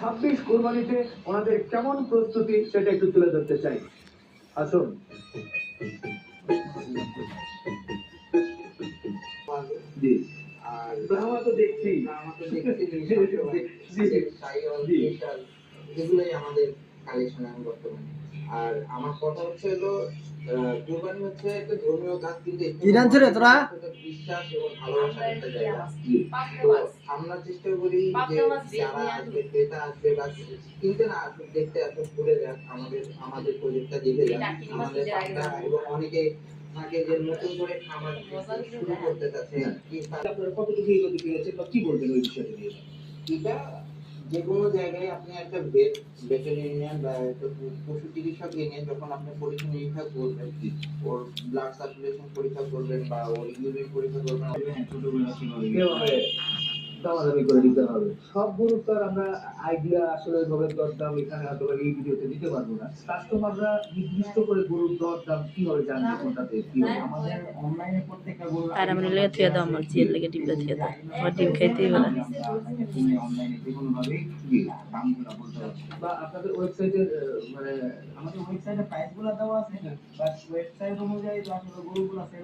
26 কোরবানিতে ওনাদের কেমন প্রস্তুতি সেটা একটু তুলে ধরতে চাই। আসুন। জি। আর ব্রাহ্মা তো দেখছি। এগুলোই আমাদের কালেকশন এখন বর্তমানে। আর আমার কথা হচ্ছে হলো কুরবানি হচ্ছে একটা ধর্মীয় কাজ, কিন্তু বিশ্বাস এবং ভালোবাসার একটা জায়গা। তো আমরা চেষ্টা করি যে যারা আসবে, ক্রেতা আসবে বা কিনতে না আসুক, দেখতে আসুক, ঘুরে যাক, আমাদের প্রজেক্টটা দেখে যাক, আমাদের পাখনা। এবং অনেকে থাকে যে নতুন করে খামার শুরু করতে চাচ্ছে, আপনারা কতটুকু এগোতে পেরেছেন বা কি বলবেন ওই বিষয়টা নিয়ে? এটা যে কোনো জায়গায় আপনি একটা ভেটেরিনারিয়ান বা একটা পশু চিকিৎসক এনে যখন আপনি পরীক্ষা নিরীক্ষা করবেন, ওর ব্লাড সার্কুলেশন পরীক্ষা করবেন বা ওর ইউরিন পরীক্ষা করবেন, কিভাবে দামাদামি করে দিতে হবে। সব গরুর তো আর আমরা আইডিয়া আসলে ওইভাবে দরদাম এখানে হয়তো এই ভিডিওতে দিতে পারবো না। কাস্টমাররা নির্দিষ্ট করে গরুর দরদাম কিভাবে জানবে কোনটাতে কি হবে? আমাদের অনলাইনে প্রত্যেকটা গরু আর আমি লেগে থুয়ে দাও আমার জিয়ের লেগে ডিপলে থুয়ে দাও আমার ডিম খাইতেই বলে অনলাইনে যে কোনো ভাবে দামগুলো বলতে পারছি। বা আপনাদের ওয়েবসাইটের মানে আমাদের ওয়েবসাইটে প্রাইসগুলো দেওয়া আছে, বাট ওয়েবসাইট অনুযায়ী আসলে গরুগুলো সেল